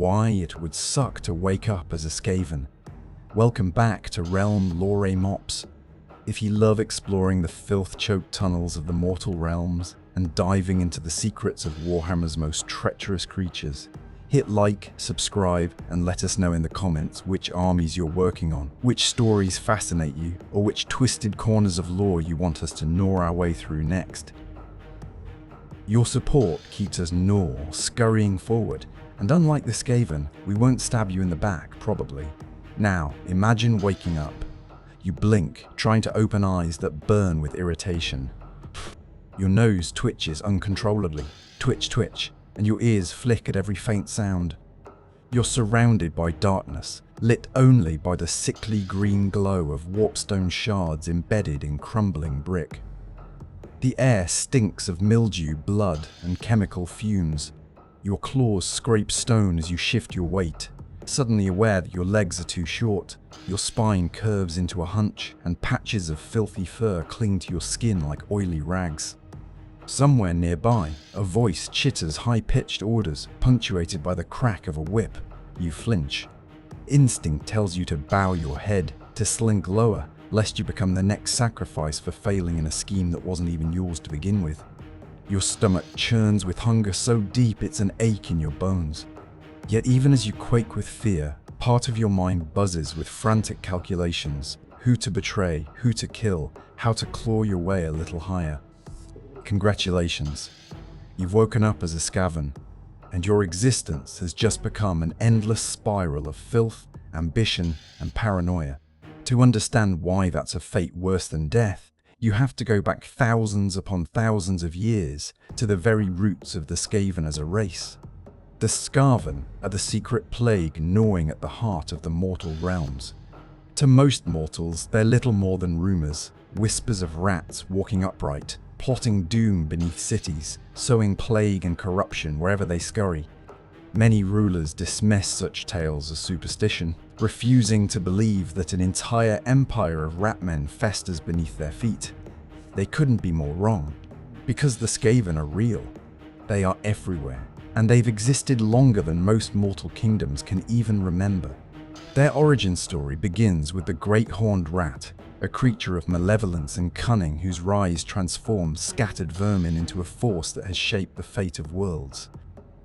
why it would suck to wake up as a Skaven. Welcome back to Realm Lore Mops. If you love exploring the filth-choked tunnels of the mortal realms and diving into the secrets of Warhammer's most treacherous creatures, hit like, subscribe, and let us know in the comments which armies you're working on, which stories fascinate you, or which twisted corners of lore you want us to gnaw our way through next. Your support keeps us scurrying forward, and unlike the Skaven, we won't stab you in the back, probably. Now, imagine waking up. You blink, trying to open eyes that burn with irritation. Your nose twitches uncontrollably, twitch, and your ears flick at every faint sound. You're surrounded by darkness, lit only by the sickly green glow of warpstone shards embedded in crumbling brick. The air stinks of mildew, blood, and chemical fumes. Your claws scrape stone as you shift your weight, suddenly aware that your legs are too short. Your spine curves into a hunch, and patches of filthy fur cling to your skin like oily rags. Somewhere nearby, a voice chitters high-pitched orders, punctuated by the crack of a whip. You flinch. Instinct tells you to bow your head, to slink lower, lest you become the next sacrifice for failing in a scheme that wasn't even yours to begin with. Your stomach churns with hunger so deep it's an ache in your bones. Yet even as you quake with fear, part of your mind buzzes with frantic calculations: who to betray, who to kill, how to claw your way a little higher. Congratulations. You've woken up as a Skaven, and your existence has just become an endless spiral of filth, ambition, and paranoia. To understand why that's a fate worse than death, you have to go back thousands upon thousands of years to the very roots of the Skaven as a race. The Skaven are the secret plague gnawing at the heart of the mortal realms. To most mortals, they're little more than rumors, whispers of rats walking upright, plotting doom beneath cities, sowing plague and corruption wherever they scurry. Many rulers dismiss such tales as superstition, refusing to believe that an entire empire of ratmen festers beneath their feet. They couldn't be more wrong, because the Skaven are real. They are everywhere, and they've existed longer than most mortal kingdoms can even remember. Their origin story begins with the Great Horned Rat, a creature of malevolence and cunning whose rise transformed scattered vermin into a force that has shaped the fate of worlds.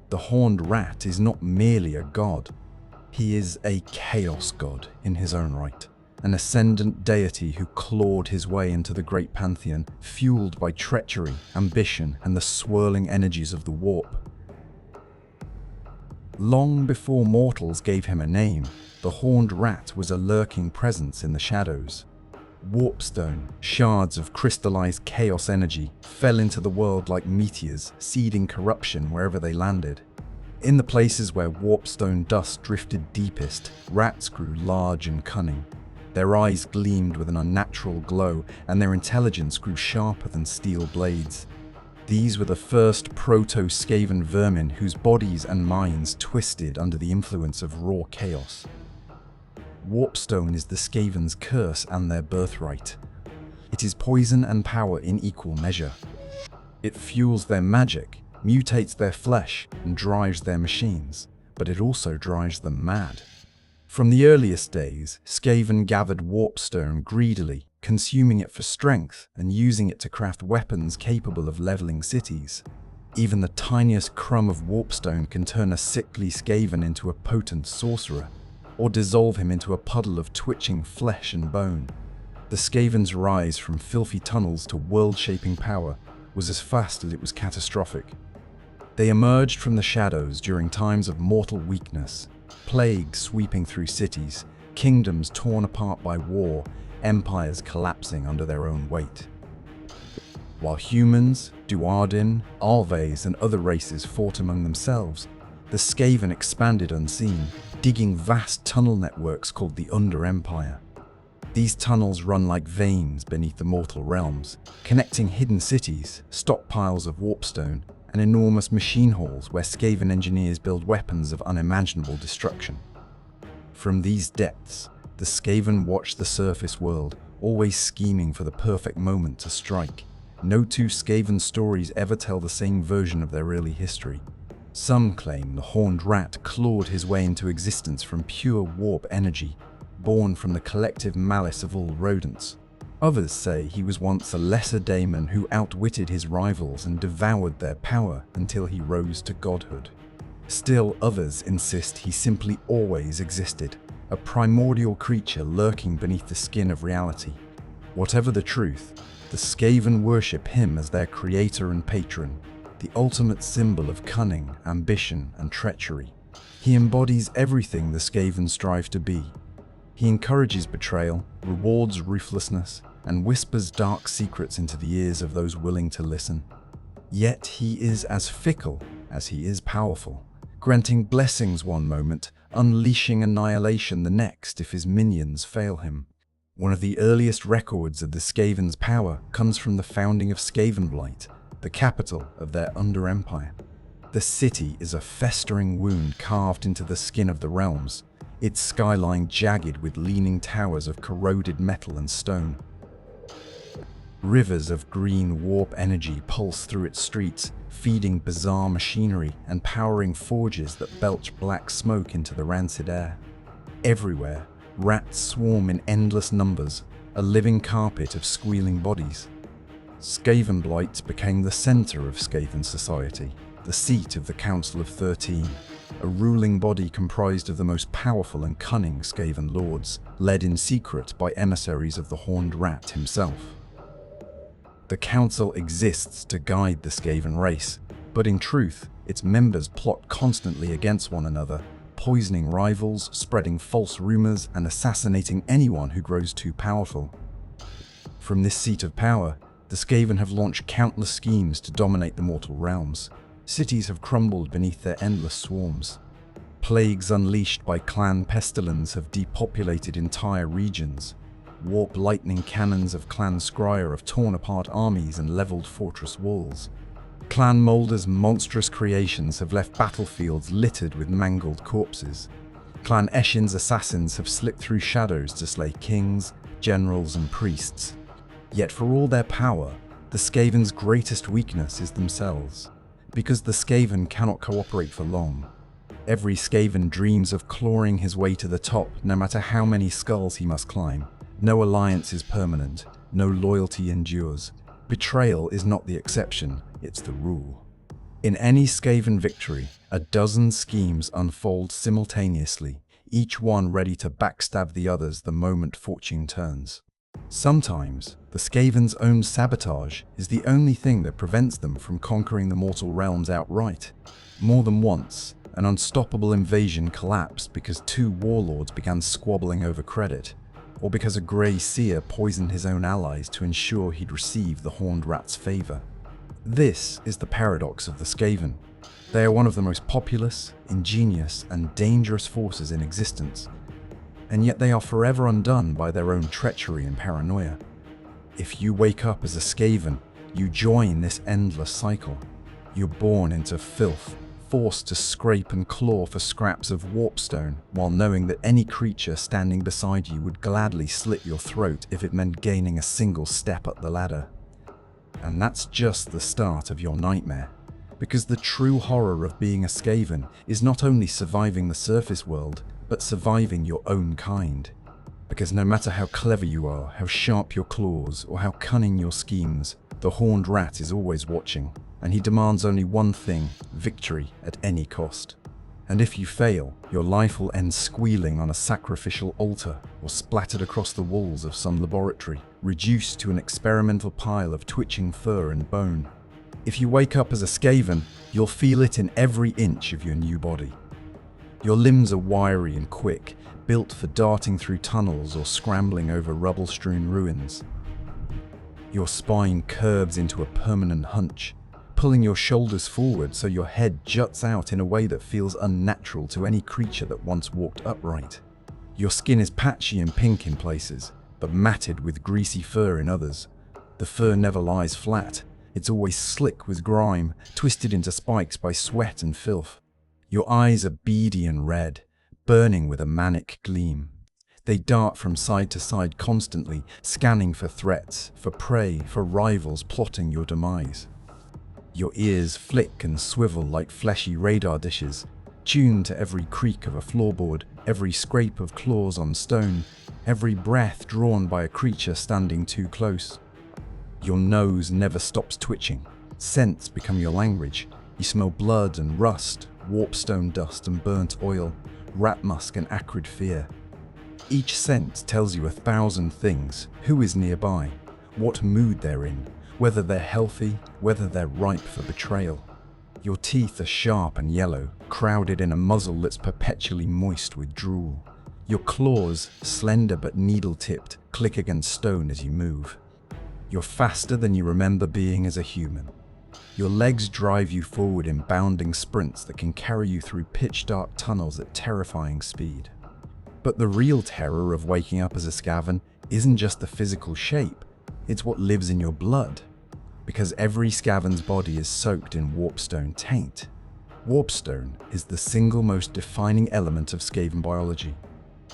The Horned Rat is not merely a god. He is a chaos god in his own right, an ascendant deity who clawed his way into the great pantheon, fueled by treachery, ambition, and the swirling energies of the warp. Long before mortals gave him a name, the Horned Rat was a lurking presence in the shadows. Warpstone, shards of crystallized chaos energy, fell into the world like meteors, seeding corruption wherever they landed. In the places where warpstone dust drifted deepest, rats grew large and cunning. Their eyes gleamed with an unnatural glow, and their intelligence grew sharper than steel blades. These were the first proto-Skaven vermin whose bodies and minds twisted under the influence of raw chaos. Warpstone is the Skaven's curse and their birthright. It is poison and power in equal measure. It fuels their magic, mutates their flesh, and drives their machines, but it also drives them mad. From the earliest days, Skaven gathered warpstone greedily, consuming it for strength and using it to craft weapons capable of leveling cities. Even the tiniest crumb of warpstone can turn a sickly Skaven into a potent sorcerer, or dissolve him into a puddle of twitching flesh and bone. The Skaven's rise from filthy tunnels to world-shaping power was as fast as it was catastrophic. They emerged from the shadows during times of mortal weakness, plagues sweeping through cities, kingdoms torn apart by war, empires collapsing under their own weight. While humans, Duardin, Alves, and other races fought among themselves, the Skaven expanded unseen, digging vast tunnel networks called the Under Empire. These tunnels run like veins beneath the mortal realms, connecting hidden cities, stockpiles of warpstone, and enormous machine halls where Skaven engineers build weapons of unimaginable destruction. From these depths, the Skaven watched the surface world, always scheming for the perfect moment to strike. No two Skaven stories ever tell the same version of their early history. Some claim the horned rat clawed his way into existence from pure warp energy, born from the collective malice of all rodents. Others say he was once a lesser daemon who outwitted his rivals and devoured their power until he rose to godhood. Still others insist he simply always existed, a primordial creature lurking beneath the skin of reality. Whatever the truth, the Skaven worship him as their creator and patron, the ultimate symbol of cunning, ambition, and treachery. He embodies everything the Skaven strive to be. He encourages betrayal, rewards ruthlessness, and whispers dark secrets into the ears of those willing to listen. Yet he is as fickle as he is powerful, granting blessings one moment, unleashing annihilation the next if his minions fail him. One of the earliest records of the Skaven's power comes from the founding of Skavenblight, the capital of their under-empire. The city is a festering wound carved into the skin of the realms, its skyline jagged with leaning towers of corroded metal and stone. Rivers of green warp energy pulse through its streets, feeding bizarre machinery and powering forges that belch black smoke into the rancid air. Everywhere, rats swarm in endless numbers, a living carpet of squealing bodies. Skavenblight became the center of Skaven society, the seat of the Council of 13, a ruling body comprised of the most powerful and cunning Skaven lords, led in secret by emissaries of the Horned Rat himself. The Council exists to guide the Skaven race, but in truth, its members plot constantly against one another, poisoning rivals, spreading false rumors, and assassinating anyone who grows too powerful. From this seat of power, the Skaven have launched countless schemes to dominate the mortal realms. Cities have crumbled beneath their endless swarms. Plagues unleashed by Clan Pestilens have depopulated entire regions. Warp lightning cannons of Clan Skryre have torn apart armies and leveled fortress walls. Clan Moulder's monstrous creations have left battlefields littered with mangled corpses. Clan Eshin's assassins have slipped through shadows to slay kings, generals, and priests. Yet for all their power, the Skaven's greatest weakness is themselves. Because the Skaven cannot cooperate for long. Every Skaven dreams of clawing his way to the top, no matter how many skulls he must climb. No alliance is permanent, no loyalty endures. Betrayal is not the exception, it's the rule. In any Skaven victory, a dozen schemes unfold simultaneously, each one ready to backstab the others the moment fortune turns. Sometimes, the Skaven's own sabotage is the only thing that prevents them from conquering the mortal realms outright. More than once, an unstoppable invasion collapsed because two warlords began squabbling over credit, or because a Grey Seer poisoned his own allies to ensure he'd receive the Horned Rat's favor. This is the paradox of the Skaven. They are one of the most populous, ingenious, and dangerous forces in existence, and yet they are forever undone by their own treachery and paranoia. If you wake up as a Skaven, you join this endless cycle. You're born into filth, forced to scrape and claw for scraps of warpstone, while knowing that any creature standing beside you would gladly slit your throat if it meant gaining a single step up the ladder. And that's just the start of your nightmare. Because the true horror of being a Skaven is not only surviving the surface world, but surviving your own kind. Because no matter how clever you are, how sharp your claws, or how cunning your schemes, the Horned Rat is always watching, and he demands only one thing: victory at any cost. And if you fail, your life will end squealing on a sacrificial altar, or splattered across the walls of some laboratory, reduced to an experimental pile of twitching fur and bone. If you wake up as a Skaven, you'll feel it in every inch of your new body. Your limbs are wiry and quick, built for darting through tunnels or scrambling over rubble-strewn ruins. Your spine curves into a permanent hunch, pulling your shoulders forward so your head juts out in a way that feels unnatural to any creature that once walked upright. Your skin is patchy and pink in places, but matted with greasy fur in others. The fur never lies flat. It's always slick with grime, twisted into spikes by sweat and filth. Your eyes are beady and red, burning with a manic gleam. They dart from side to side constantly, scanning for threats, for prey, for rivals plotting your demise. Your ears flick and swivel like fleshy radar dishes, tuned to every creak of a floorboard, every scrape of claws on stone, every breath drawn by a creature standing too close. Your nose never stops twitching. Scents become your language. You smell blood and rust, warpstone dust and burnt oil, rat musk and acrid fear. Each scent tells you 1,000 things: who is nearby, what mood they're in, whether they're healthy, whether they're ripe for betrayal. Your teeth are sharp and yellow, crowded in a muzzle that's perpetually moist with drool. Your claws, slender but needle-tipped, click against stone as you move. You're faster than you remember being as a human. Your legs drive you forward in bounding sprints that can carry you through pitch-dark tunnels at terrifying speed. But the real terror of waking up as a Skaven isn't just the physical shape, it's what lives in your blood. Because every Skaven's body is soaked in warpstone taint. Warpstone is the single most defining element of Skaven biology.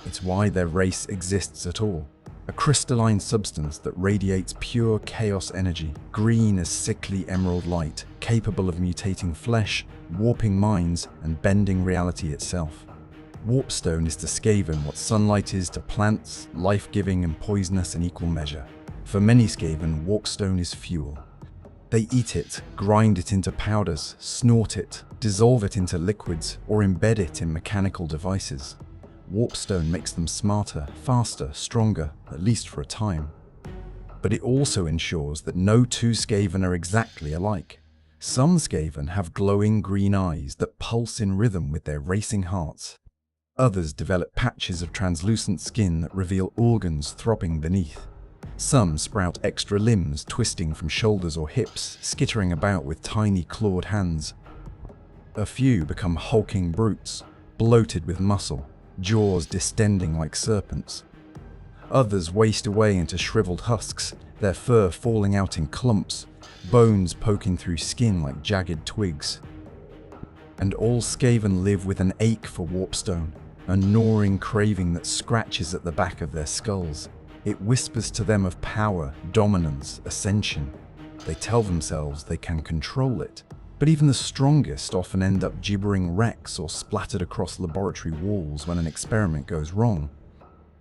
It's why their race exists at all. A crystalline substance that radiates pure chaos energy, green as sickly emerald light, capable of mutating flesh, warping minds, and bending reality itself. Warpstone is to Skaven what sunlight is to plants, life-giving and poisonous in equal measure. For many Skaven, warpstone is fuel. They eat it, grind it into powders, snort it, dissolve it into liquids, or embed it in mechanical devices. Warpstone makes them smarter, faster, stronger, at least for a time. But it also ensures that no two Skaven are exactly alike. Some Skaven have glowing green eyes that pulse in rhythm with their racing hearts. Others develop patches of translucent skin that reveal organs throbbing beneath. Some sprout extra limbs twisting from shoulders or hips, skittering about with tiny clawed hands. A few become hulking brutes, bloated with muscle, jaws distending like serpents. Others waste away into shriveled husks, their fur falling out in clumps, bones poking through skin like jagged twigs. And all Skaven live with an ache for warpstone, a gnawing craving that scratches at the back of their skulls. It whispers to them of power, dominance, ascension. They tell themselves they can control it, but even the strongest often end up gibbering wrecks or splattered across laboratory walls when an experiment goes wrong.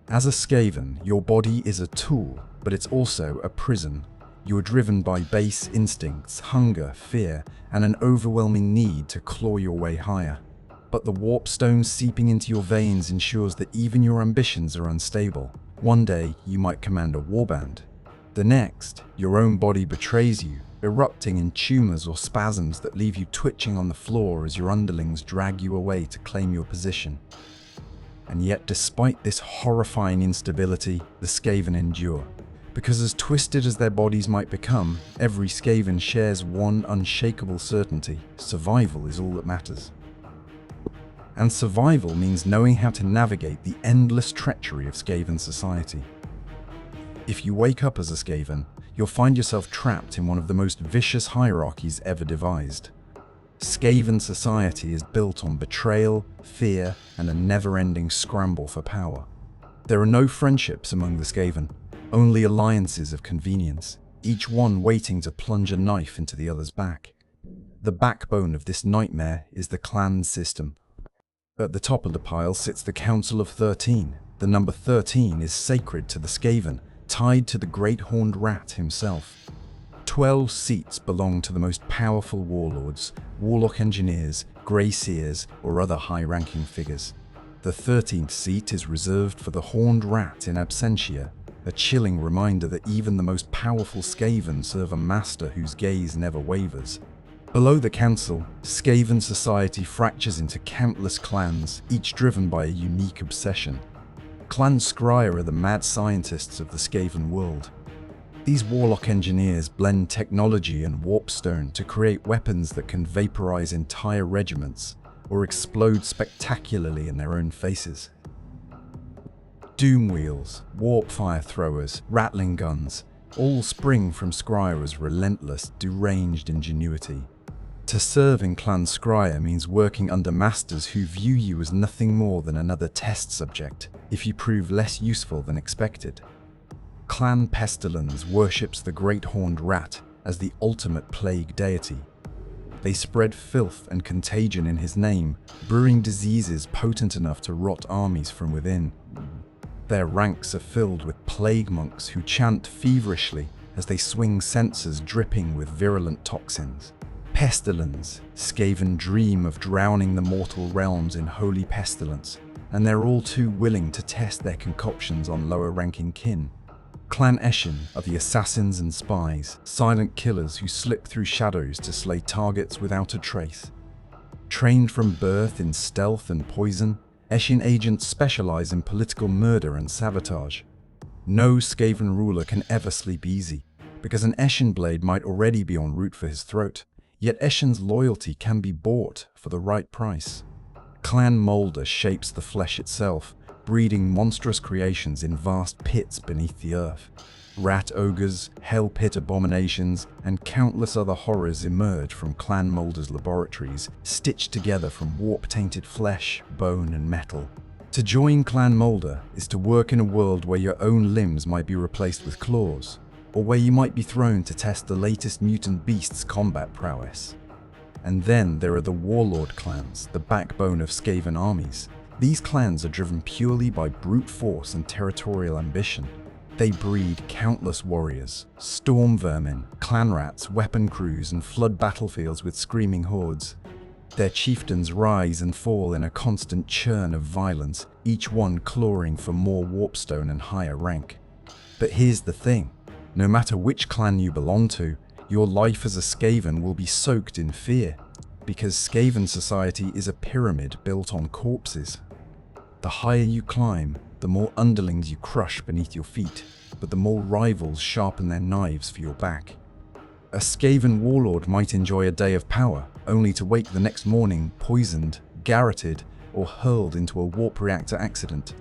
As a Skaven, your body is a tool, but it's also a prison. You are driven by base instincts, hunger, fear, and an overwhelming need to claw your way higher. But the warpstone seeping into your veins ensures that even your ambitions are unstable. One day, you might command a warband. The next, your own body betrays you, erupting in tumors or spasms that leave you twitching on the floor as your underlings drag you away to claim your position. And yet, despite this horrifying instability, the Skaven endure. Because as twisted as their bodies might become, every Skaven shares one unshakable certainty: survival is all that matters. And survival means knowing how to navigate the endless treachery of Skaven society. If you wake up as a Skaven, you'll find yourself trapped in one of the most vicious hierarchies ever devised. Skaven society is built on betrayal, fear, and a never-ending scramble for power. There are no friendships among the Skaven, only alliances of convenience, each one waiting to plunge a knife into the other's back. The backbone of this nightmare is the clan system. At the top of the pile sits the Council of 13. The number 13 is sacred to the Skaven, tied to the great horned rat himself. 12 seats belong to the most powerful warlords, warlock engineers, grey seers, or other high-ranking figures. The 13th seat is reserved for the horned rat in absentia, a chilling reminder that even the most powerful Skaven serve a master whose gaze never wavers. Below the council, Skaven society fractures into countless clans, each driven by a unique obsession. Clan Skryre are the mad scientists of the Skaven world. These warlock engineers blend technology and warpstone to create weapons that can vaporize entire regiments or explode spectacularly in their own faces. Doom wheels, warp fire throwers, rattling guns, all spring from Skryre's relentless, deranged ingenuity. To serve in Clan Skryre means working under masters who view you as nothing more than another test subject if you prove less useful than expected. Clan Pestilens worships the great horned rat as the ultimate plague deity. They spread filth and contagion in his name, brewing diseases potent enough to rot armies from within. Their ranks are filled with plague monks who chant feverishly as they swing censers dripping with virulent toxins. Pestilens, Skaven dream of drowning the mortal realms in holy pestilence, and they're all too willing to test their concoctions on lower-ranking kin. Clan Eshin are the assassins and spies, silent killers who slip through shadows to slay targets without a trace. Trained from birth in stealth and poison, Eshin agents specialize in political murder and sabotage. No Skaven ruler can ever sleep easy, because an Eshin blade might already be en route for his throat, yet Eshin's loyalty can be bought for the right price. Clan Moulder shapes the flesh itself, breeding monstrous creations in vast pits beneath the earth. Rat ogres, hell pit abominations, and countless other horrors emerge from Clan Moulder's laboratories, stitched together from warp-tainted flesh, bone, and metal. To join Clan Moulder is to work in a world where your own limbs might be replaced with claws, or where you might be thrown to test the latest mutant beast's combat prowess. And then there are the warlord clans, the backbone of Skaven armies. These clans are driven purely by brute force and territorial ambition. They breed countless warriors, storm vermin, clan rats, weapon crews, and flood battlefields with screaming hordes. Their chieftains rise and fall in a constant churn of violence, each one clawing for more warpstone and higher rank. But here's the thing, no matter which clan you belong to, your life as a Skaven will be soaked in fear, because Skaven society is a pyramid built on corpses. The higher you climb, the more underlings you crush beneath your feet, but the more rivals sharpen their knives for your back. A Skaven warlord might enjoy a day of power, only to wake the next morning poisoned, garroted, or hurled into a warp reactor accident.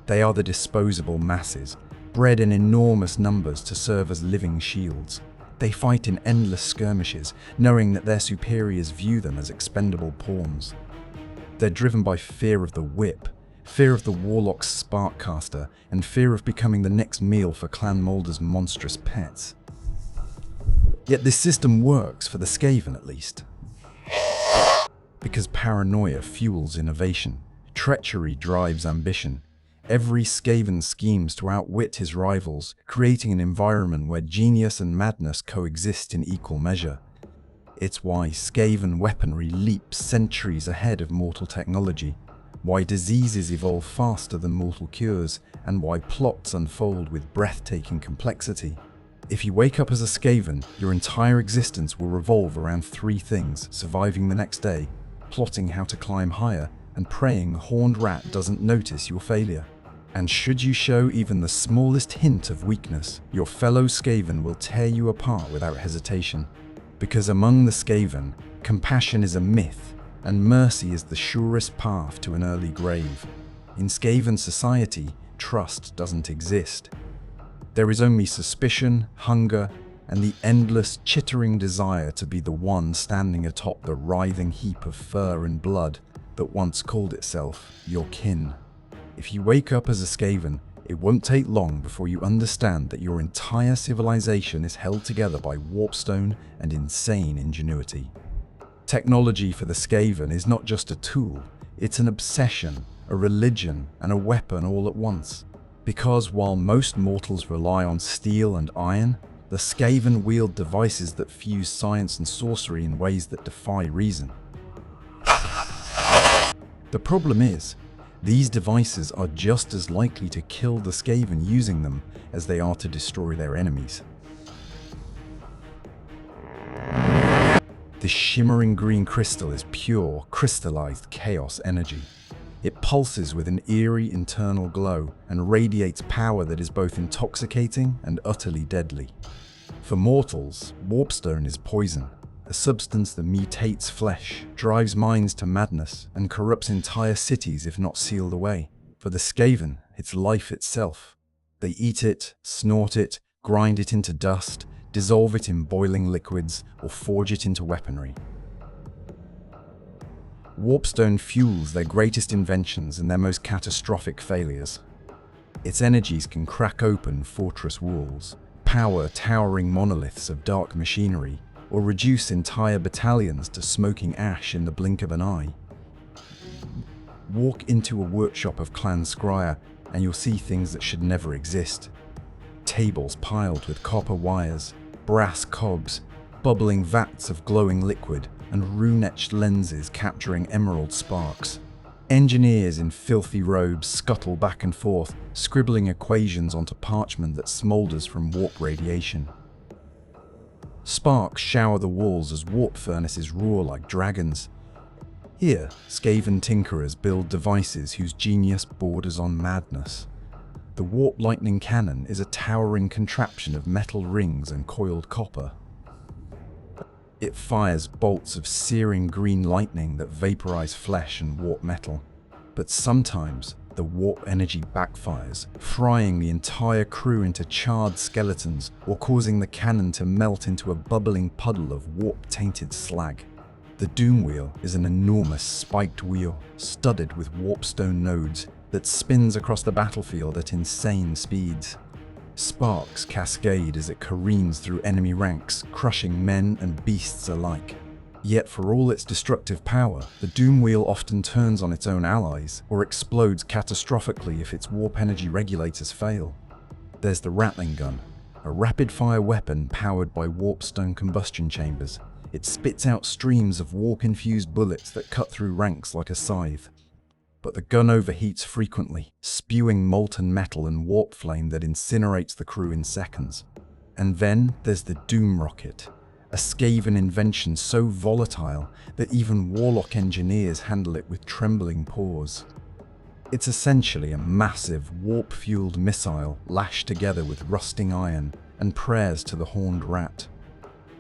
They are the disposable masses, bred in enormous numbers to serve as living shields. They fight in endless skirmishes, knowing that their superiors view them as expendable pawns. They're driven by fear of the whip, fear of the warlock's sparkcaster, and fear of becoming the next meal for Clan Moulder's monstrous pets. Yet this system works for the Skaven at least. Because paranoia fuels innovation, treachery drives ambition. Every Skaven schemes to outwit his rivals, creating an environment where genius and madness coexist in equal measure. It's why Skaven weaponry leaps centuries ahead of mortal technology, why diseases evolve faster than mortal cures, and why plots unfold with breathtaking complexity. If you wake up as a Skaven, your entire existence will revolve around three things: surviving the next day, plotting how to climb higher, and praying a horned rat doesn't notice your failure. And should you show even the smallest hint of weakness, your fellow Skaven will tear you apart without hesitation. Because among the Skaven, compassion is a myth, and mercy is the surest path to an early grave. In Skaven society, trust doesn't exist. There is only suspicion, hunger, and the endless, chittering desire to be the one standing atop the writhing heap of fur and blood that once called itself your kin. If you wake up as a Skaven, it won't take long before you understand that your entire civilization is held together by warpstone and insane ingenuity. Technology for the Skaven is not just a tool, it's an obsession, a religion, and a weapon all at once. Because while most mortals rely on steel and iron, the Skaven wield devices that fuse science and sorcery in ways that defy reason. The problem is, these devices are just as likely to kill the Skaven using them as they are to destroy their enemies. This shimmering green crystal is pure, crystallized chaos energy. It pulses with an eerie internal glow and radiates power that is both intoxicating and utterly deadly. For mortals, warpstone is poison, a substance that mutates flesh, drives minds to madness, and corrupts entire cities if not sealed away. For the Skaven, it's life itself. They eat it, snort it, grind it into dust, dissolve it in boiling liquids, or forge it into weaponry. Warpstone fuels their greatest inventions and their most catastrophic failures. Its energies can crack open fortress walls, power towering monoliths of dark machinery, or reduce entire battalions to smoking ash in the blink of an eye. Walk into a workshop of Clan Skryre and you'll see things that should never exist. Tables piled with copper wires, brass cogs, bubbling vats of glowing liquid, and rune-etched lenses capturing emerald sparks. Engineers in filthy robes scuttle back and forth, scribbling equations onto parchment that smolders from warp radiation. Sparks shower the walls as warp furnaces roar like dragons. Here, Skaven tinkerers build devices whose genius borders on madness. The warp lightning cannon is a towering contraption of metal rings and coiled copper. It fires bolts of searing green lightning that vaporize flesh and warp metal. But sometimes, the warp energy backfires, frying the entire crew into charred skeletons or causing the cannon to melt into a bubbling puddle of warp-tainted slag. The Doom Wheel is an enormous spiked wheel, studded with warpstone nodes, that spins across the battlefield at insane speeds. Sparks cascade as it careens through enemy ranks, crushing men and beasts alike. Yet for all its destructive power, the Doom Wheel often turns on its own allies, or explodes catastrophically if its warp energy regulators fail. There's the Ratling Gun, a rapid-fire weapon powered by warpstone combustion chambers. It spits out streams of warp-infused bullets that cut through ranks like a scythe. But the gun overheats frequently, spewing molten metal and warp flame that incinerates the crew in seconds. And then there's the Doom Rocket, a Skaven invention so volatile that even warlock engineers handle it with trembling paws. It's essentially a massive, warp-fueled missile lashed together with rusting iron and prayers to the Horned Rat.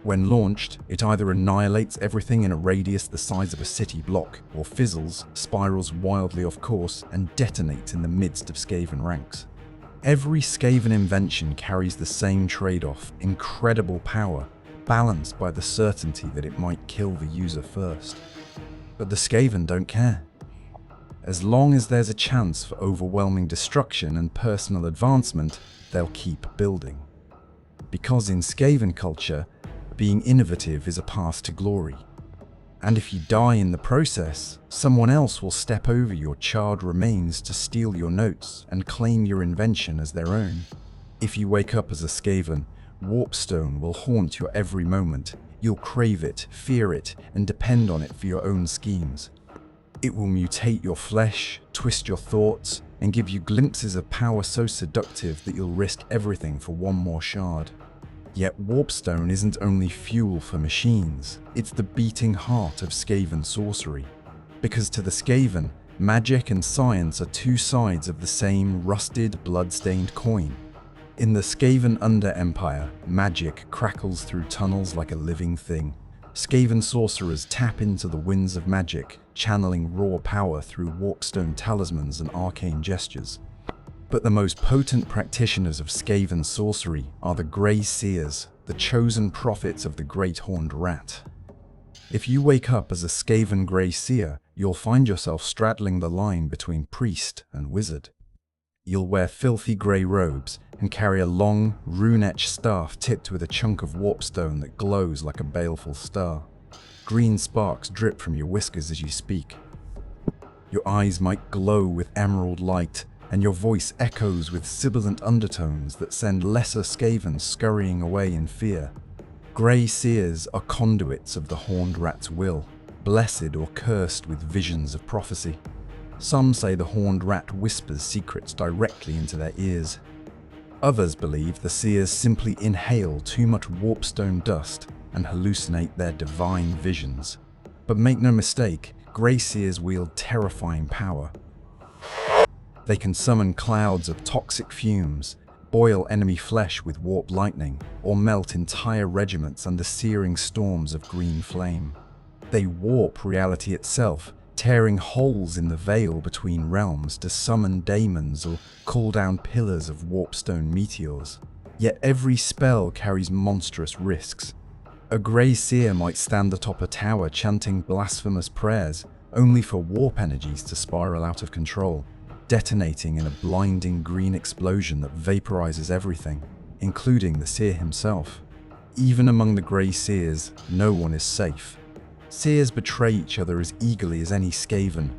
When launched, it either annihilates everything in a radius the size of a city block, or fizzles, spirals wildly off course, and detonates in the midst of Skaven ranks. Every Skaven invention carries the same trade-off: incredible power, balanced by the certainty that it might kill the user first. But the Skaven don't care. As long as there's a chance for overwhelming destruction and personal advancement, they'll keep building. Because in Skaven culture, being innovative is a path to glory. And if you die in the process, someone else will step over your charred remains to steal your notes and claim your invention as their own. If you wake up as a Skaven, warpstone will haunt your every moment. You'll crave it, fear it, and depend on it for your own schemes. It will mutate your flesh, twist your thoughts, and give you glimpses of power so seductive that you'll risk everything for one more shard. Yet warpstone isn't only fuel for machines, it's the beating heart of Skaven sorcery. Because to the Skaven, magic and science are two sides of the same rusted, blood-stained coin. In the Skaven Under-Empire, magic crackles through tunnels like a living thing. Skaven sorcerers tap into the winds of magic, channeling raw power through warpstone talismans and arcane gestures. But the most potent practitioners of Skaven sorcery are the Grey Seers, the chosen prophets of the Great Horned Rat. If you wake up as a Skaven Grey Seer, you'll find yourself straddling the line between priest and wizard. You'll wear filthy grey robes and carry a long, rune-etched staff tipped with a chunk of warpstone that glows like a baleful star. Green sparks drip from your whiskers as you speak. Your eyes might glow with emerald light, and your voice echoes with sibilant undertones that send lesser Skavens scurrying away in fear. Grey Seers are conduits of the Horned Rat's will, blessed or cursed with visions of prophecy. Some say the Horned Rat whispers secrets directly into their ears. Others believe the Seers simply inhale too much warpstone dust and hallucinate their divine visions. But make no mistake, Grey Seers wield terrifying power. They can summon clouds of toxic fumes, boil enemy flesh with warp lightning, or melt entire regiments under searing storms of green flame. They warp reality itself, tearing holes in the veil between realms to summon daemons or call down pillars of warpstone meteors. Yet every spell carries monstrous risks. A Grey Seer might stand atop a tower chanting blasphemous prayers, only for warp energies to spiral out of control, detonating in a blinding green explosion that vaporizes everything. including the seer himself. Even among the grey seers, no one is safe. Seers betray each other as eagerly as any Skaven.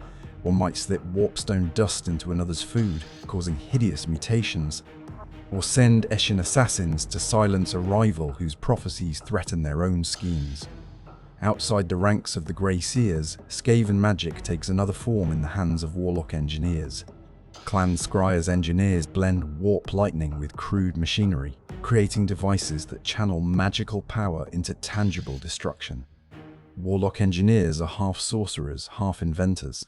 One might slip warpstone dust into another's food, causing hideous mutations, or send Eshin assassins to silence a rival whose prophecies threaten their own schemes. Outside the ranks of the Grey Seers, Skaven magic takes another form in the hands of warlock engineers. Clan Skryre's engineers blend warp lightning with crude machinery, creating devices that channel magical power into tangible destruction. Warlock engineers are half sorcerers, half inventors.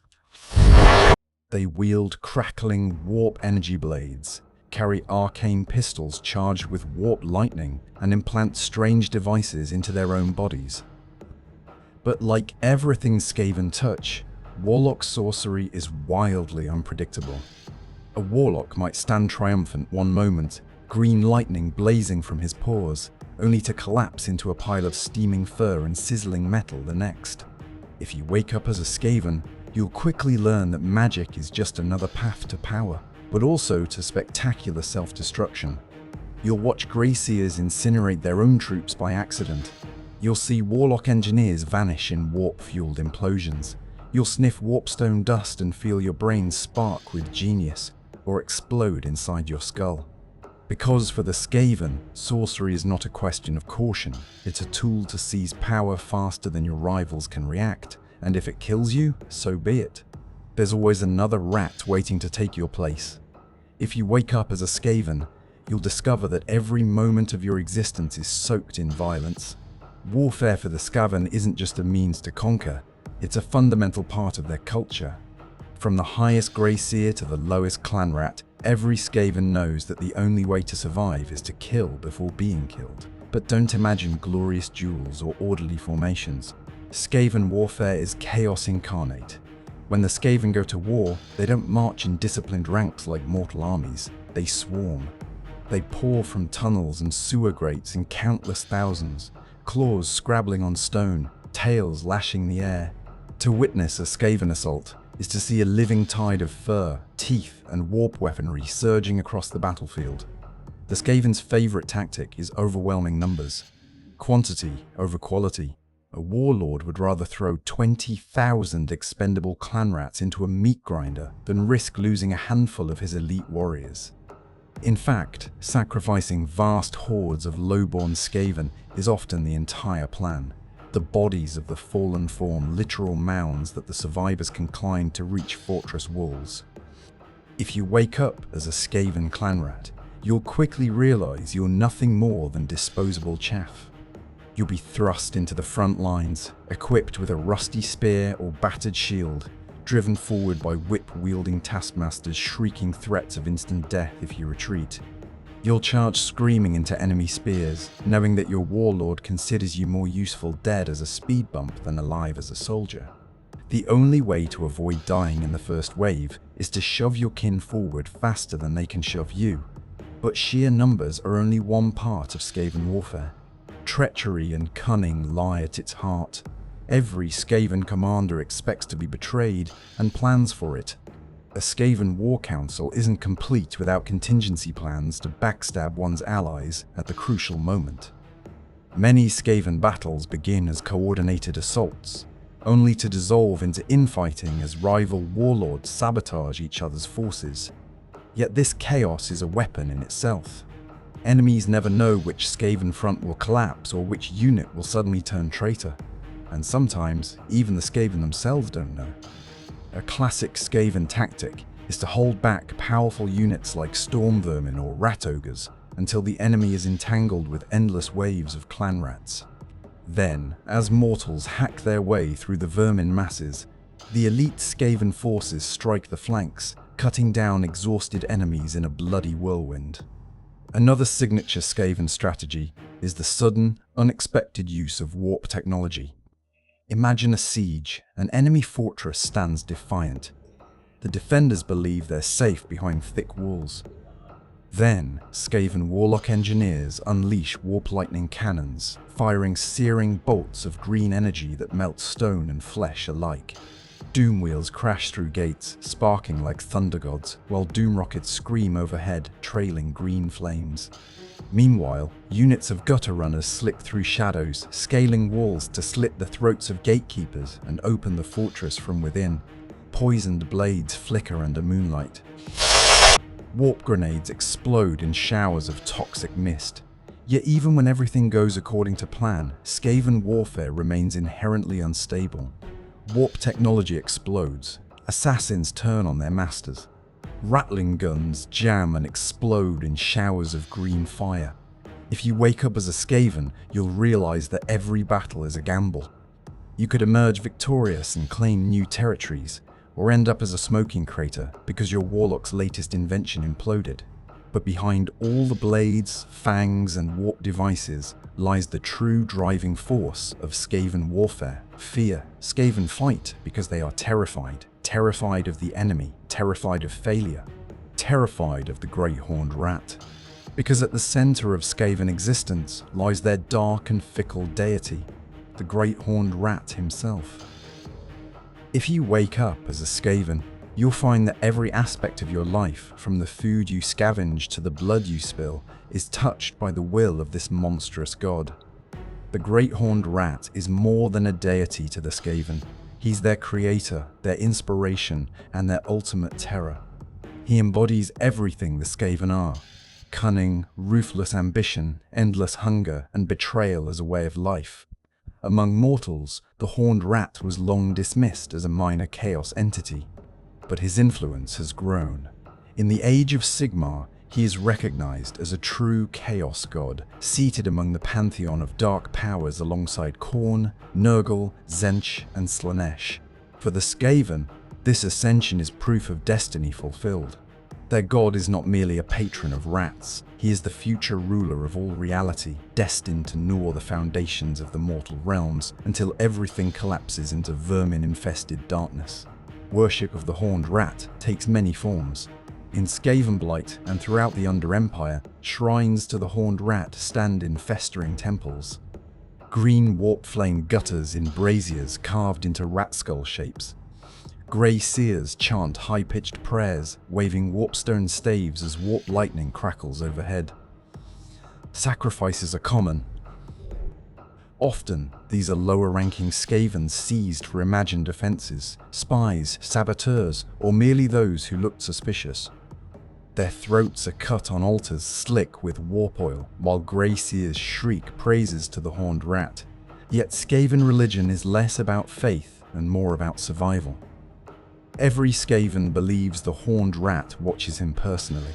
They wield crackling warp energy blades, carry arcane pistols charged with warp lightning, and implant strange devices into their own bodies. But like everything Skaven touch, warlock sorcery is wildly unpredictable. A warlock might stand triumphant one moment, green lightning blazing from his pores, only to collapse into a pile of steaming fur and sizzling metal the next. If you wake up as a Skaven, you'll quickly learn that magic is just another path to power, but also to spectacular self-destruction. You'll watch Grey Seers incinerate their own troops by accident. You'll see warlock engineers vanish in warp-fueled implosions. You'll sniff warpstone dust and feel your brain spark with genius, or explode inside your skull. Because for the Skaven, sorcery is not a question of caution. It's a tool to seize power faster than your rivals can react, and if it kills you, so be it. There's always another rat waiting to take your place. If you wake up as a Skaven, you'll discover that every moment of your existence is soaked in violence. Warfare for the Skaven isn't just a means to conquer, it's a fundamental part of their culture. From the highest Grey Seer to the lowest clan rat, every Skaven knows that the only way to survive is to kill before being killed. But don't imagine glorious duels or orderly formations. Skaven warfare is chaos incarnate. When the Skaven go to war, they don't march in disciplined ranks like mortal armies, they swarm. They pour from tunnels and sewer grates in countless thousands, claws scrabbling on stone, tails lashing the air. To witness a Skaven assault is to see a living tide of fur, teeth, and warp weaponry surging across the battlefield. The Skaven's favorite tactic is overwhelming numbers. Quantity over quality. A warlord would rather throw 20,000 expendable clan rats into a meat grinder than risk losing a handful of his elite warriors. In fact, sacrificing vast hordes of lowborn Skaven is often the entire plan. The bodies of the fallen form literal mounds that the survivors can climb to reach fortress walls. If you wake up as a Skaven clan rat, you'll quickly realize you're nothing more than disposable chaff. You'll be thrust into the front lines, equipped with a rusty spear or battered shield, driven forward by whip-wielding taskmasters shrieking threats of instant death if you retreat. You'll charge screaming into enemy spears, knowing that your warlord considers you more useful dead as a speed bump than alive as a soldier. The only way to avoid dying in the first wave is to shove your kin forward faster than they can shove you. But sheer numbers are only one part of Skaven warfare. Treachery and cunning lie at its heart. Every Skaven commander expects to be betrayed and plans for it. A Skaven war council isn't complete without contingency plans to backstab one's allies at the crucial moment. Many Skaven battles begin as coordinated assaults, only to dissolve into infighting as rival warlords sabotage each other's forces. Yet this chaos is a weapon in itself. Enemies never know which Skaven front will collapse or which unit will suddenly turn traitor. And sometimes, even the Skaven themselves don't know. A classic Skaven tactic is to hold back powerful units like storm vermin or rat ogres until the enemy is entangled with endless waves of clan rats. Then, as mortals hack their way through the vermin masses, the elite Skaven forces strike the flanks, cutting down exhausted enemies in a bloody whirlwind. Another signature Skaven strategy is the sudden, unexpected use of warp technology. Imagine a siege. An enemy fortress stands defiant. The defenders believe they're safe behind thick walls. Then, Skaven warlock engineers unleash warp lightning cannons, firing searing bolts of green energy that melt stone and flesh alike. Doom wheels crash through gates, sparking like thunder gods, while doom rockets scream overhead, trailing green flames. Meanwhile, units of gutter runners slick through shadows, scaling walls to slit the throats of gatekeepers and open the fortress from within. Poisoned blades flicker under moonlight. Warp grenades explode in showers of toxic mist. Yet even when everything goes according to plan, Skaven warfare remains inherently unstable. Warp technology explodes. Assassins turn on their masters. Rattling guns jam and explode in showers of green fire. If you wake up as a Skaven, you'll realize that every battle is a gamble. You could emerge victorious and claim new territories, or end up as a smoking crater because your warlock's latest invention imploded. But behind all the blades, fangs, and warp devices lies the true driving force of Skaven warfare: fear. Skaven fight because they are terrified. Terrified of the enemy, terrified of failure, terrified of the Great Horned Rat. Because at the center of Skaven existence lies their dark and fickle deity, the Great Horned Rat himself. If you wake up as a Skaven, you'll find that every aspect of your life, from the food you scavenge to the blood you spill, is touched by the will of this monstrous god. The Great Horned Rat is more than a deity to the Skaven. He's their creator, their inspiration, and their ultimate terror. He embodies everything the Skaven are: cunning, ruthless ambition, endless hunger, and betrayal as a way of life. Among mortals, the Horned Rat was long dismissed as a minor chaos entity, but his influence has grown. In the Age of Sigmar, he is recognized as a true chaos god, seated among the pantheon of dark powers alongside Khorne, Nurgle, Stench, and Slaanesh. For the Skaven, this ascension is proof of destiny fulfilled. Their god is not merely a patron of rats, he is the future ruler of all reality, destined to gnaw the foundations of the mortal realms until everything collapses into vermin-infested darkness. Worship of the Horned Rat takes many forms. In Skavenblight and throughout the Under Empire, shrines to the Horned Rat stand in festering temples. Green warp flame gutters in braziers carved into rat skull shapes. Grey seers chant high-pitched prayers, waving warpstone staves as warp lightning crackles overhead. Sacrifices are common. Often, these are lower-ranking Skavens seized for imagined offenses, spies, saboteurs, or merely those who looked suspicious. Their throats are cut on altars slick with warp oil, while grey seers shriek praises to the Horned Rat. Yet Skaven religion is less about faith and more about survival. Every Skaven believes the Horned Rat watches him personally.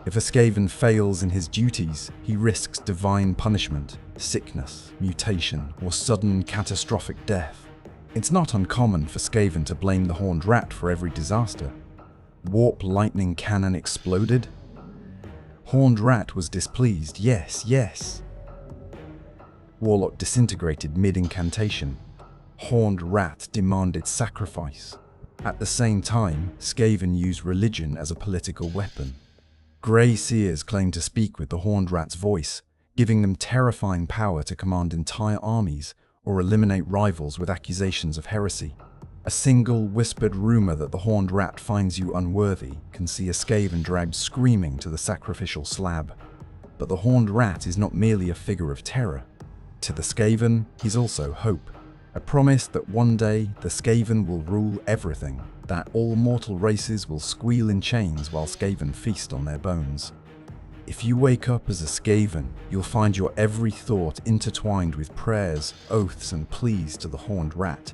If a Skaven fails in his duties, he risks divine punishment, sickness, mutation, or sudden catastrophic death. It's not uncommon for Skaven to blame the Horned Rat for every disaster. Warp lightning cannon exploded? Horned Rat was displeased, yes. Warlock disintegrated mid-incantation. Horned Rat demanded sacrifice. At the same time, Skaven used religion as a political weapon. Grey Seers claimed to speak with the Horned Rat's voice, giving them terrifying power to command entire armies or eliminate rivals with accusations of heresy. A single whispered rumor that the Horned Rat finds you unworthy can see a Skaven dragged screaming to the sacrificial slab. But the Horned Rat is not merely a figure of terror. To the Skaven, he's also hope. A promise that one day the Skaven will rule everything, that all mortal races will squeal in chains while Skaven feast on their bones. If you wake up as a Skaven, you'll find your every thought intertwined with prayers, oaths, and pleas to the Horned Rat.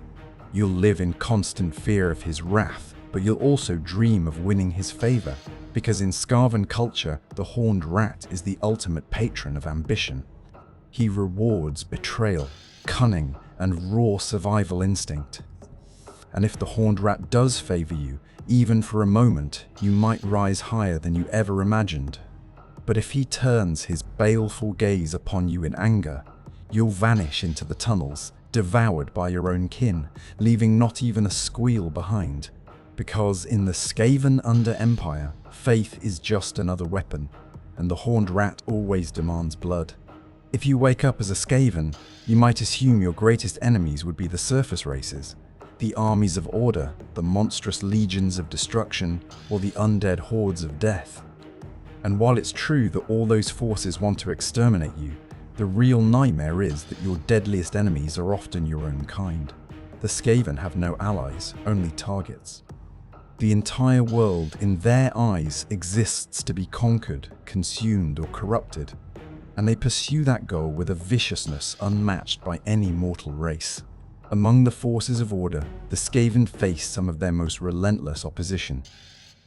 You'll live in constant fear of his wrath, but you'll also dream of winning his favor, because in Skaven culture, the Horned Rat is the ultimate patron of ambition. He rewards betrayal, cunning, and raw survival instinct. And if the Horned Rat does favor you, even for a moment, you might rise higher than you ever imagined. But if he turns his baleful gaze upon you in anger, you'll vanish into the tunnels, devoured by your own kin, leaving not even a squeal behind. Because in the Skaven Under Empire, faith is just another weapon, and the Horned Rat always demands blood. If you wake up as a Skaven, you might assume your greatest enemies would be the surface races, the armies of order, the monstrous legions of destruction, or the undead hordes of death. And while it's true that all those forces want to exterminate you, the real nightmare is that your deadliest enemies are often your own kind. The Skaven have no allies, only targets. The entire world, in their eyes, exists to be conquered, consumed, or corrupted, and they pursue that goal with a viciousness unmatched by any mortal race. Among the forces of order, the Skaven face some of their most relentless opposition.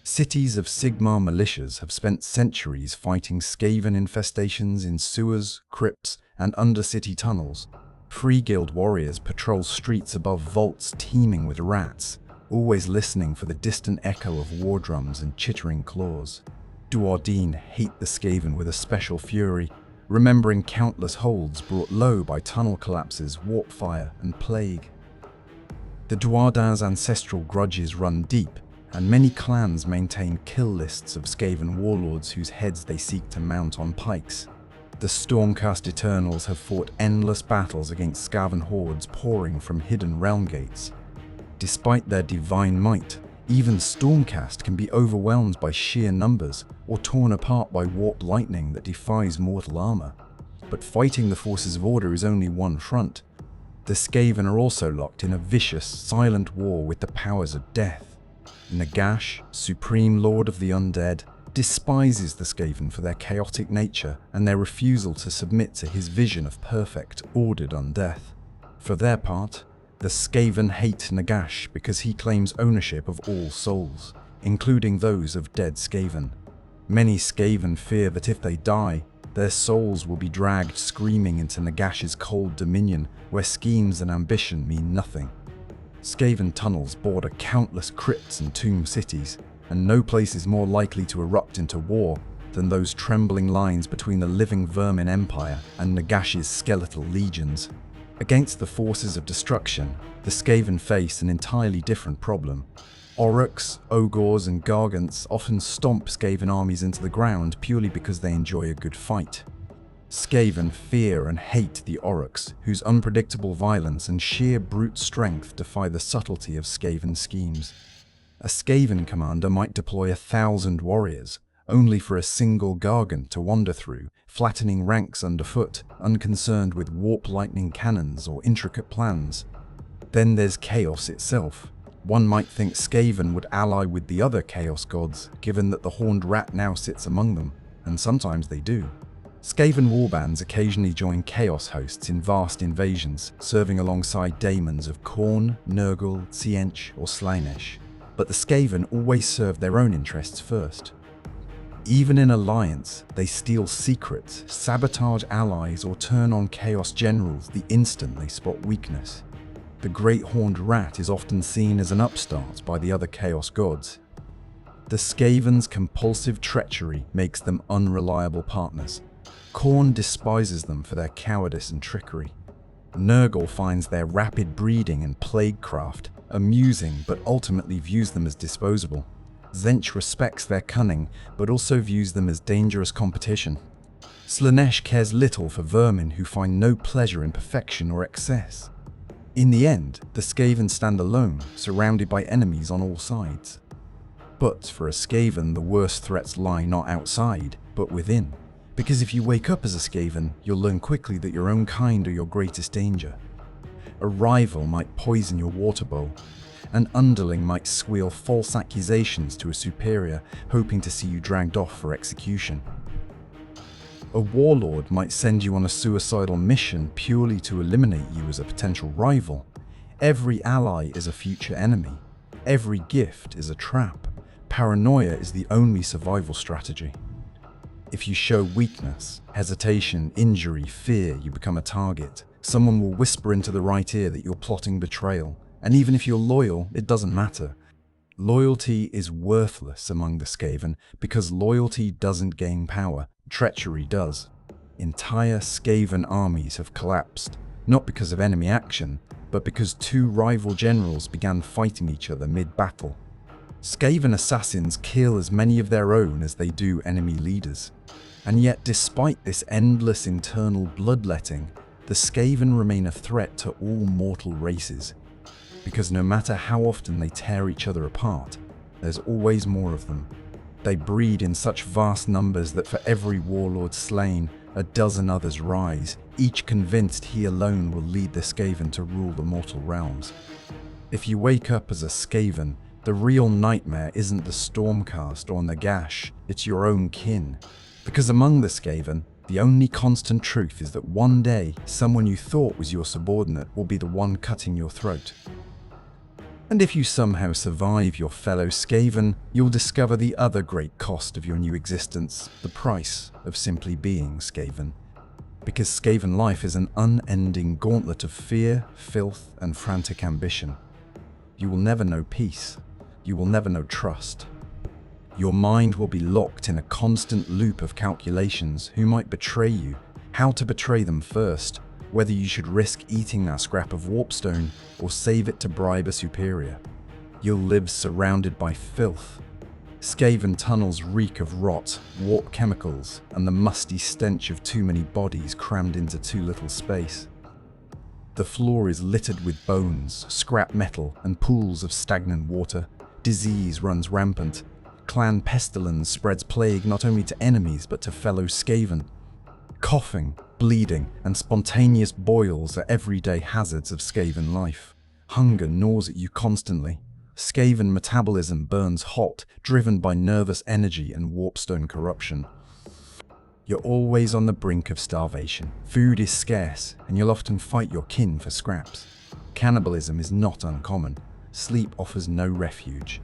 Cities of Sigmar militias have spent centuries fighting Skaven infestations in sewers, crypts, and undercity tunnels. Free-guild warriors patrol streets above vaults teeming with rats, always listening for the distant echo of war drums and chittering claws. Duardin hate the Skaven with a special fury, remembering countless holds brought low by tunnel collapses, warp fire, and plague. The Duardin's ancestral grudges run deep, and many clans maintain kill lists of Skaven warlords whose heads they seek to mount on pikes. The Stormcast Eternals have fought endless battles against Skaven hordes pouring from hidden realm gates. Despite their divine might, even Stormcast can be overwhelmed by sheer numbers or torn apart by warp lightning that defies mortal armor. But fighting the forces of order is only one front. The Skaven are also locked in a vicious, silent war with the powers of death. Nagash, Supreme Lord of the Undead, despises the Skaven for their chaotic nature and their refusal to submit to his vision of perfect, ordered undeath. For their part, the Skaven hate Nagash because he claims ownership of all souls, including those of dead Skaven. Many Skaven fear that if they die, their souls will be dragged screaming into Nagash's cold dominion, where schemes and ambition mean nothing. Skaven tunnels border countless crypts and tomb cities, and no place is more likely to erupt into war than those trembling lines between the living vermin empire and Nagash's skeletal legions. Against the forces of destruction, the Skaven face an entirely different problem. Aurochs, Ogres, and Gargants often stomp Skaven armies into the ground purely because they enjoy a good fight. Skaven fear and hate the Aurochs, whose unpredictable violence and sheer brute strength defy the subtlety of Skaven schemes. A Skaven commander might deploy 1,000 warriors, only for a single Gargant to wander through, flattening ranks underfoot, unconcerned with warp lightning cannons or intricate plans. Then there's chaos itself. One might think Skaven would ally with the other chaos gods, given that the horned rat now sits among them, and sometimes they do. Skaven warbands occasionally join chaos hosts in vast invasions, serving alongside daemons of Khorne, Nurgle, Stench, or Slaanesh. But the Skaven always serve their own interests first. Even in alliance, they steal secrets, sabotage allies, or turn on chaos generals the instant they spot weakness. The Great Horned Rat is often seen as an upstart by the other chaos gods. The Skaven's compulsive treachery makes them unreliable partners. Khorne despises them for their cowardice and trickery. Nurgle finds their rapid breeding and plaguecraft amusing, but ultimately views them as disposable. Tzench respects their cunning, but also views them as dangerous competition. Slaanesh cares little for vermin who find no pleasure in perfection or excess. In the end, the Skaven stand alone, surrounded by enemies on all sides. But for a Skaven, the worst threats lie not outside, but within. Because if you wake up as a Skaven, you'll learn quickly that your own kind are your greatest danger. A rival might poison your water bowl. An underling might squeal false accusations to a superior, hoping to see you dragged off for execution. A warlord might send you on a suicidal mission purely to eliminate you as a potential rival. Every ally is a future enemy. Every gift is a trap. Paranoia is the only survival strategy. If you show weakness, hesitation, injury, fear, you become a target. Someone will whisper into the right ear that you're plotting betrayal. And even if you're loyal, it doesn't matter. Loyalty is worthless among the Skaven because loyalty doesn't gain power, treachery does. Entire Skaven armies have collapsed, not because of enemy action, but because two rival generals began fighting each other mid-battle. Skaven assassins kill as many of their own as they do enemy leaders. And yet, despite this endless internal bloodletting, the Skaven remain a threat to all mortal races. Because no matter how often they tear each other apart, there's always more of them. They breed in such vast numbers that for every warlord slain, a dozen others rise, each convinced he alone will lead the Skaven to rule the mortal realms. If you wake up as a Skaven, the real nightmare isn't the Stormcast or Nagash, it's your own kin. Because among the Skaven, the only constant truth is that one day, someone you thought was your subordinate will be the one cutting your throat. And if you somehow survive your fellow Skaven, you'll discover the other great cost of your new existence, the price of simply being Skaven. Because Skaven life is an unending gauntlet of fear, filth, and frantic ambition. You will never know peace. You will never know trust. Your mind will be locked in a constant loop of calculations: who might betray you, how to betray them first, whether you should risk eating that scrap of warpstone or save it to bribe a superior. You'll live surrounded by filth. Skaven tunnels reek of rot, warp chemicals, and the musty stench of too many bodies crammed into too little space. The floor is littered with bones, scrap metal, and pools of stagnant water. Disease runs rampant. Clan Pestilens spreads plague not only to enemies but to fellow Skaven. Coughing, bleeding, and spontaneous boils are everyday hazards of Skaven life. Hunger gnaws at you constantly. Skaven metabolism burns hot, driven by nervous energy and warpstone corruption. You're always on the brink of starvation. Food is scarce, and you'll often fight your kin for scraps. Cannibalism is not uncommon. Sleep offers no refuge.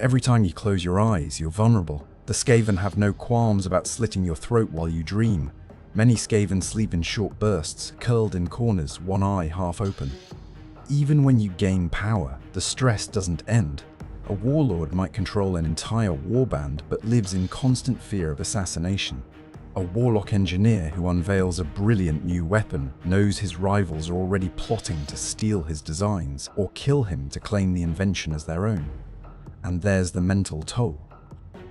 Every time you close your eyes, you're vulnerable. The Skaven have no qualms about slitting your throat while you dream. Many Skaven sleep in short bursts, curled in corners, one eye half open. Even when you gain power, the stress doesn't end. A warlord might control an entire warband, but lives in constant fear of assassination. A warlock engineer who unveils a brilliant new weapon knows his rivals are already plotting to steal his designs or kill him to claim the invention as their own. And there's the mental toll.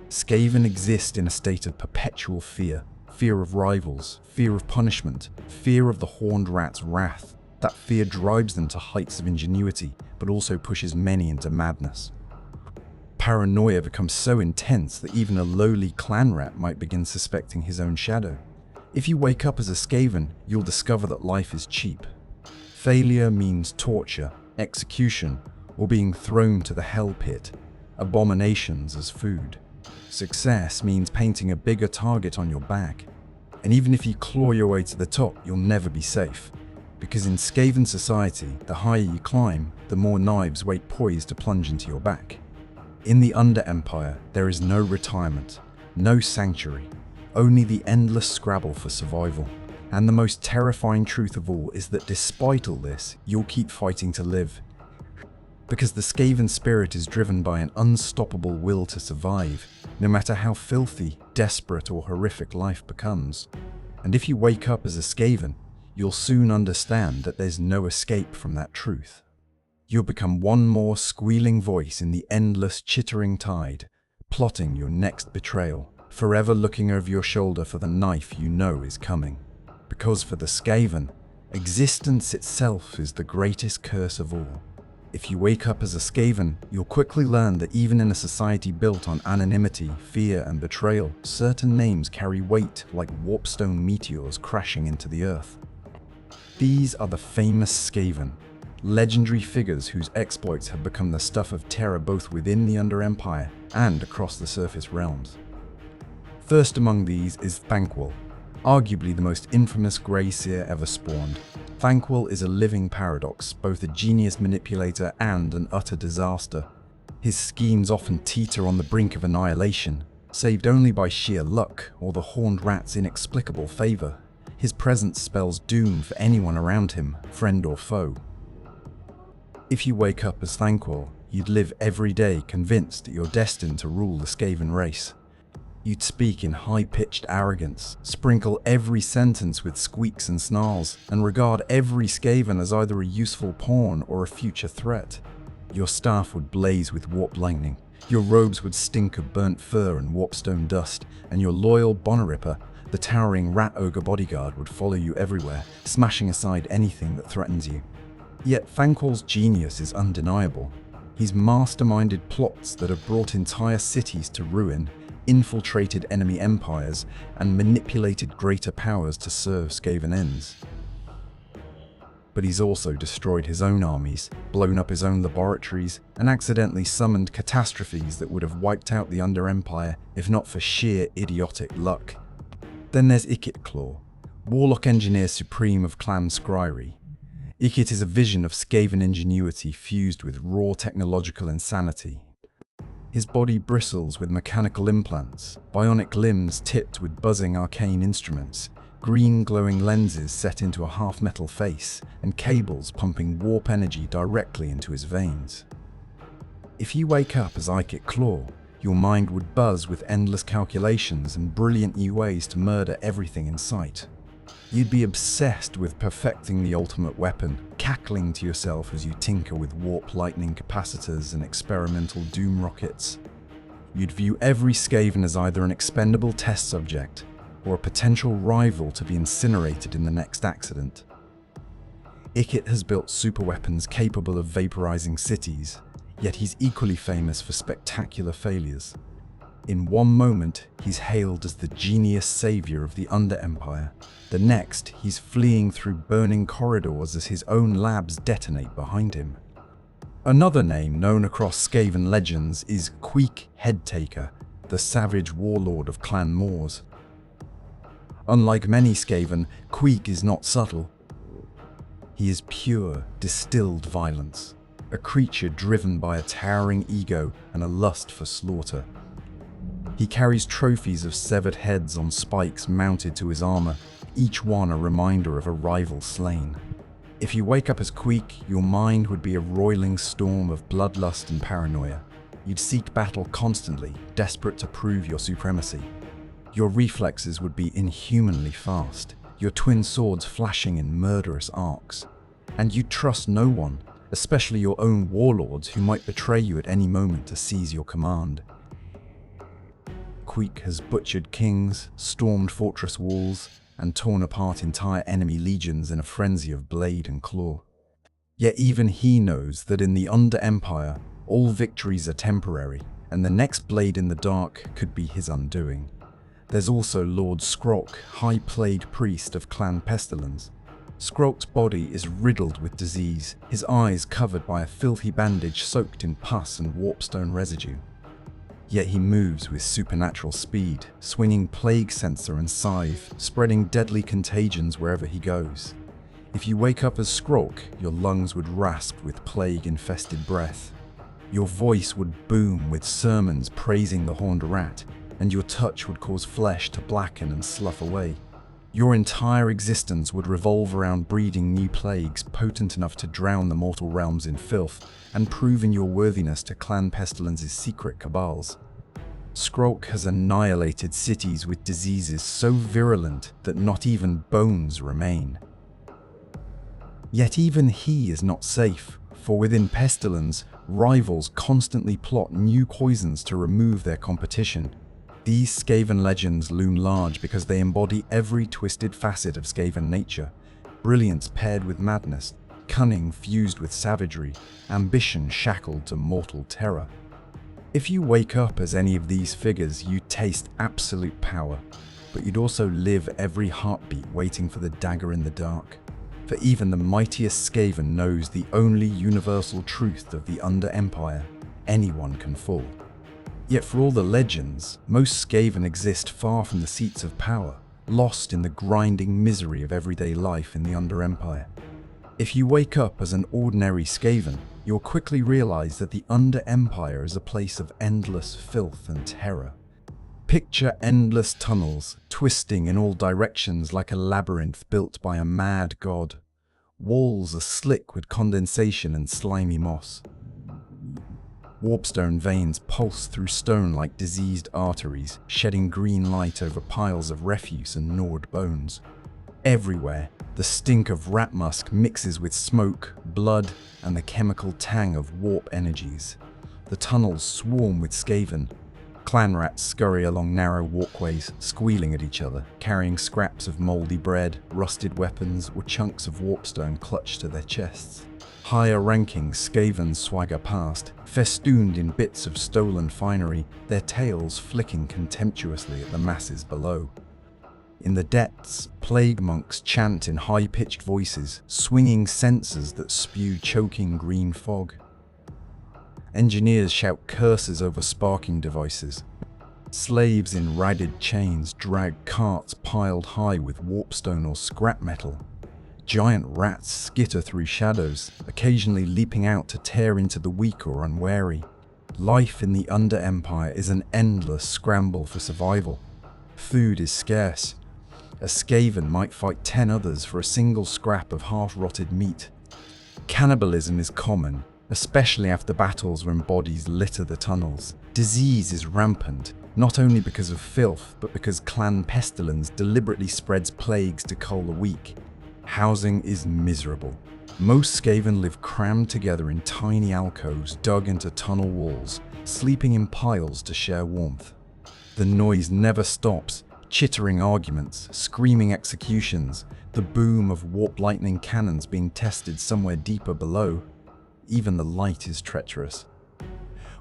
Skaven exist in a state of perpetual fear. Fear of rivals, fear of punishment, fear of the horned rat's wrath. That fear drives them to heights of ingenuity, but also pushes many into madness. Paranoia becomes so intense that even a lowly clan rat might begin suspecting his own shadow. If you wake up as a Skaven, you'll discover that life is cheap. Failure means torture, execution, or being thrown to the hell pit, abominations as food. Success means painting a bigger target on your back. And even if you claw your way to the top, you'll never be safe. Because in Skaven society, the higher you climb, the more knives wait poised to plunge into your back. In the Under-Empire, there is no retirement, no sanctuary, only the endless scrabble for survival. And the most terrifying truth of all is that despite all this, you'll keep fighting to live. Because the Skaven spirit is driven by an unstoppable will to survive, no matter how filthy, desperate, or horrific life becomes. And if you wake up as a Skaven, you'll soon understand that there's no escape from that truth. You'll become one more squealing voice in the endless chittering tide, plotting your next betrayal, forever looking over your shoulder for the knife you know is coming. Because for the Skaven, existence itself is the greatest curse of all. If you wake up as a Skaven, you'll quickly learn that even in a society built on anonymity, fear, and betrayal, certain names carry weight like warpstone meteors crashing into the earth. These are the famous Skaven, legendary figures whose exploits have become the stuff of terror both within the Under-Empire and across the surface realms. First among these is Thanquol, arguably the most infamous Grey Seer ever spawned. Thanquol is a living paradox, both a genius manipulator and an utter disaster. His schemes often teeter on the brink of annihilation, saved only by sheer luck or the horned rat's inexplicable favor. His presence spells doom for anyone around him, friend or foe. If you wake up as Thanquol, you'd live every day convinced that you're destined to rule the Skaven race. You'd speak in high-pitched arrogance, sprinkle every sentence with squeaks and snarls, and regard every Skaven as either a useful pawn or a future threat. Your staff would blaze with warp lightning, your robes would stink of burnt fur and warpstone dust, and your loyal Bonnerripper, the towering rat ogre bodyguard, would follow you everywhere, smashing aside anything that threatens you. Yet Thanquol's genius is undeniable. He's masterminded plots that have brought entire cities to ruin, infiltrated enemy empires, and manipulated greater powers to serve Skaven ends. But he's also destroyed his own armies, blown up his own laboratories, and accidentally summoned catastrophes that would have wiped out the Under Empire if not for sheer idiotic luck. Then there's Claw, Warlock Engineer Supreme of Clan Skryre. Ikit is a vision of Skaven ingenuity fused with raw technological insanity. His body bristles with mechanical implants, bionic limbs tipped with buzzing arcane instruments, green glowing lenses set into a half-metal face, and cables pumping warp energy directly into his veins. If you wake up as Ikit Claw, your mind would buzz with endless calculations and brilliant new ways to murder everything in sight. You'd be obsessed with perfecting the ultimate weapon, cackling to yourself as you tinker with warp lightning capacitors and experimental doom rockets. You'd view every Skaven as either an expendable test subject or a potential rival to be incinerated in the next accident. Ikit has built superweapons capable of vaporizing cities, yet he's equally famous for spectacular failures. In one moment, he's hailed as the genius savior of the Under Empire. The next, he's fleeing through burning corridors as his own labs detonate behind him. Another name known across Skaven legends is Queek Headtaker, the savage warlord of Clan Moulder. Unlike many Skaven, Queek is not subtle. He is pure, distilled violence, a creature driven by a towering ego and a lust for slaughter. He carries trophies of severed heads on spikes mounted to his armor, each one a reminder of a rival slain. If you wake up as Queek, your mind would be a roiling storm of bloodlust and paranoia. You'd seek battle constantly, desperate to prove your supremacy. Your reflexes would be inhumanly fast, your twin swords flashing in murderous arcs. And you'd trust no one, especially your own warlords who might betray you at any moment to seize your command. Queek has butchered kings, stormed fortress walls, and torn apart entire enemy legions in a frenzy of blade and claw. Yet even he knows that in the Under Empire, all victories are temporary, and the next blade in the dark could be his undoing. There's also Lord Skrolk, high-played priest of Clan Pestilens. Skrolk's body is riddled with disease, his eyes covered by a filthy bandage soaked in pus and warpstone residue. Yet he moves with supernatural speed, swinging plague censer and scythe, spreading deadly contagions wherever he goes. If you wake up as Skrolk, your lungs would rasp with plague-infested breath. Your voice would boom with sermons praising the horned rat, and your touch would cause flesh to blacken and slough away. Your entire existence would revolve around breeding new plagues potent enough to drown the mortal realms in filth and proving your worthiness to Clan Pestilens' secret cabals. Skrolk has annihilated cities with diseases so virulent that not even bones remain. Yet even he is not safe, for within Pestilens, rivals constantly plot new poisons to remove their competition. These Skaven legends loom large because they embody every twisted facet of Skaven nature: brilliance paired with madness, cunning fused with savagery, ambition shackled to mortal terror. If you wake up as any of these figures, you taste absolute power, but you'd also live every heartbeat waiting for the dagger in the dark. For even the mightiest Skaven knows the only universal truth of the Under Empire: anyone can fall. Yet for all the legends, most Skaven exist far from the seats of power, lost in the grinding misery of everyday life in the Under Empire. If you wake up as an ordinary Skaven, you'll quickly realize that the Under Empire is a place of endless filth and terror. Picture endless tunnels, twisting in all directions like a labyrinth built by a mad god. Walls are slick with condensation and slimy moss. Warpstone veins pulse through stone like diseased arteries, shedding green light over piles of refuse and gnawed bones. Everywhere, the stink of rat musk mixes with smoke, blood, and the chemical tang of warp energies. The tunnels swarm with Skaven. Clan rats scurry along narrow walkways, squealing at each other, carrying scraps of moldy bread, rusted weapons, or chunks of warpstone clutched to their chests. Higher-ranking Skaven swagger past, festooned in bits of stolen finery, their tails flicking contemptuously at the masses below. In the depths, plague monks chant in high-pitched voices, swinging censers that spew choking green fog. Engineers shout curses over sparking devices. Slaves in ragged chains drag carts piled high with warpstone or scrap metal. Giant rats skitter through shadows, occasionally leaping out to tear into the weak or unwary. Life in the Under-Empire is an endless scramble for survival. Food is scarce. A Skaven might fight 10 others for a single scrap of half-rotted meat. Cannibalism is common, especially after battles when bodies litter the tunnels. Disease is rampant, not only because of filth, but because Clan Pestilens deliberately spreads plagues to cull the weak. Housing is miserable. Most Skaven live crammed together in tiny alcoves dug into tunnel walls, sleeping in piles to share warmth. The noise never stops. Chittering arguments, screaming executions, the boom of warp lightning cannons being tested somewhere deeper below. Even the light is treacherous.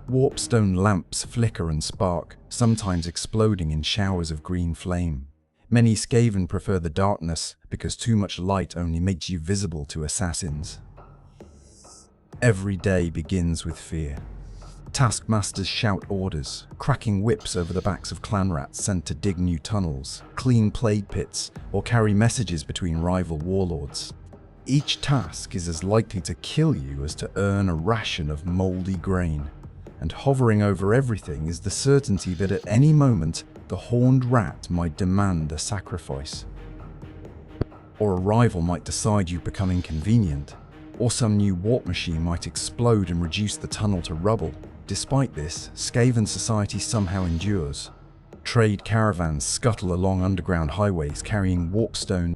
Warpstone lamps flicker and spark, sometimes exploding in showers of green flame. Many Skaven prefer the darkness because too much light only makes you visible to assassins. Every day begins with fear. Taskmasters shout orders, cracking whips over the backs of clan rats sent to dig new tunnels, clean plague pits, or carry messages between rival warlords. Each task is as likely to kill you as to earn a ration of moldy grain, and hovering over everything is the certainty that at any moment the horned rat might demand a sacrifice. Or a rival might decide you've become inconvenient, or some new warp machine might explode and reduce the tunnel to rubble. Despite this, Skaven society somehow endures. Trade caravans scuttle along underground highways carrying warpstone,